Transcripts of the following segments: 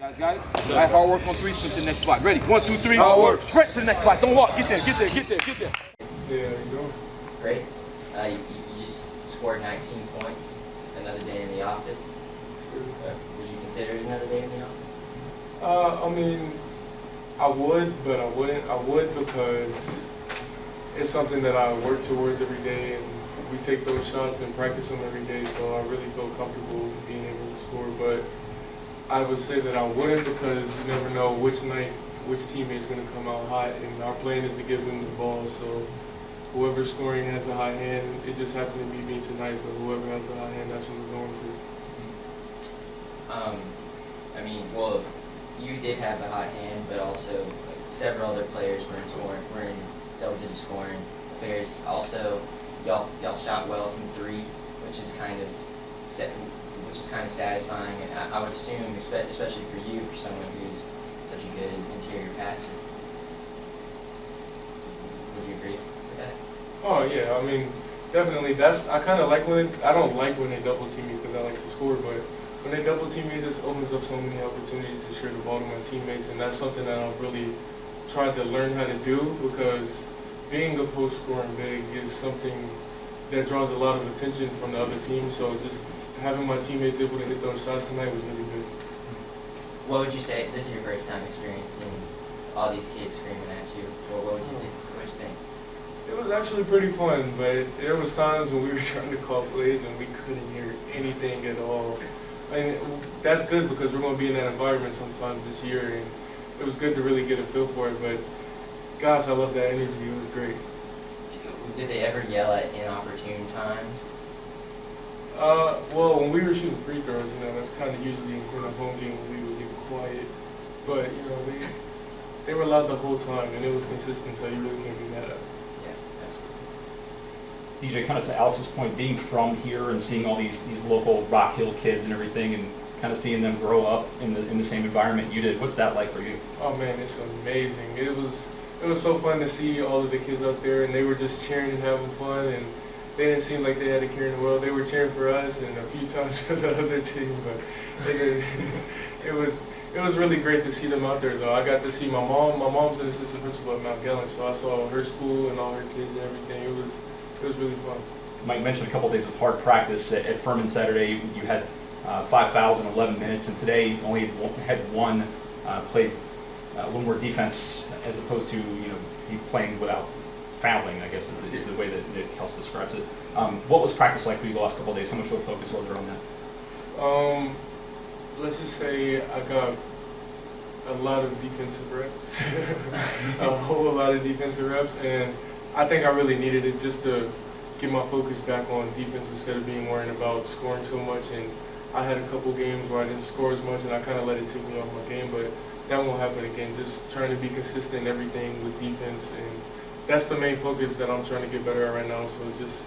Guys got it? All right, hard work on three, sprint to the next spot. Ready? 1, 2, 3. Hard work. Sprint to the next spot. Don't walk. Get there, get there, get there, get there. Yeah, you doing? Great. You just scored 19 points. Another day in the office. Would you consider it another day in the office? I mean, I would, but I wouldn't. I would because it's something that I work towards every day, and we take those shots and practice them every day, so I really feel comfortable being able to score. But I would say that I wouldn't because you never know which night, which teammate's going to come out hot, and our plan is to give them the ball, so whoever's scoring has the high hand. It just happened to be me tonight, but whoever has the high hand, that's what we're going to. I mean, well, you did have the hot hand, but also several other players were in double-digit scoring affairs. Also, y'all shot well from three, which is kind of satisfying. And I would assume, especially for you, for someone who's such a good interior passer. Would you agree with that? Oh yeah, I mean, definitely. I kind of like I don't like when they double team me because I like to score, but when they double team me, it just opens up so many opportunities to share the ball to my teammates, and that's something that I've really tried to learn how to do because being a post scoring big is something that draws a lot of attention from the other team. So just having my teammates able to hit those shots tonight was really good. What would you say? This is your first time experiencing all these kids screaming at you. What would you think? It was actually pretty fun, but there was times when we were trying to call plays and we couldn't hear anything at all. And that's good because we're going to be in that environment sometimes this year, and it was good to really get a feel for it. But gosh, I love that energy. It was great. Did they ever yell at inopportune times? Well, when we were shooting free throws, that's kind of usually in a home game we would get quiet. But they were loud the whole time, and it was consistent, so you really can't be mad at it. DJ, kind of to Alex's point, being from here and seeing all these local Rock Hill kids and everything, and kind of seeing them grow up in the same environment you did, what's that like for you? Oh man, it's amazing. It was so fun to see all of the kids out there, and they were just cheering and having fun, and they didn't seem like they had a care in the world. They were cheering for us and a few times for the other team, but it was really great to see them out there though. I got to see my mom. My mom's an assistant principal at Mount Gallant, so I saw her school and all her kids and everything. It was really fun. Mike mentioned a couple of days of hard practice at Furman Saturday. You had 5 fouls in 11 minutes, and today only had one, played a little more defense as opposed to playing without fouling, I guess is the way that Kels describes it. What was practice like for you the last couple of days? How much of a focus was there on that? Let's just say I got a lot of defensive reps, a whole lot of defensive reps, and I think I really needed it just to get my focus back on defense instead of being worried about scoring so much. And I had a couple games where I didn't score as much, and I kind of let it take me off my game, but that won't happen again. Just trying to be consistent in everything with defense, and that's the main focus that I'm trying to get better at right now. So just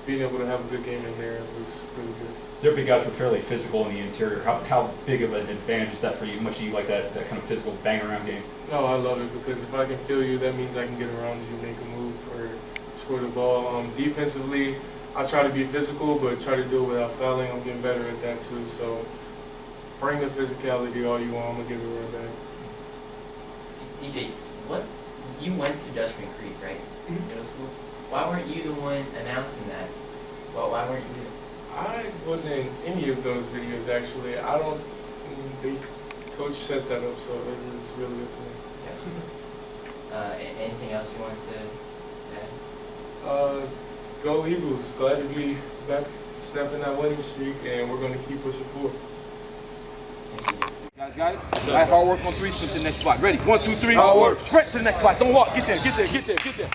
being able to have a good game in there was really good. Their big guys were fairly physical in the interior. How big of an advantage is that for you? Much do you like that kind of physical bang-around game? No, I love it because if I can feel you, that means I can get around you, make a move, or score the ball. Defensively, I try to be physical, but try to do it without fouling. I'm getting better at that too. So bring the physicality all you want. I'm going to give it right back. DJ, you went to Dutchman Creek, right? Mm-hmm. Middle school. Why weren't you the one announcing that? Well, why weren't you? I wasn't in any of those videos actually. The coach set that up, so it was really good for me. Anything else you want to add? Go Eagles! Glad to be back, snapping that winning streak, and we're going to keep pushing forward. Guys got it? All right, hard work on three, sprint to the next spot. Ready? 1, 2, 3. Hard work. Sprint to the next spot. Don't walk. Get there, get there, get there, get there.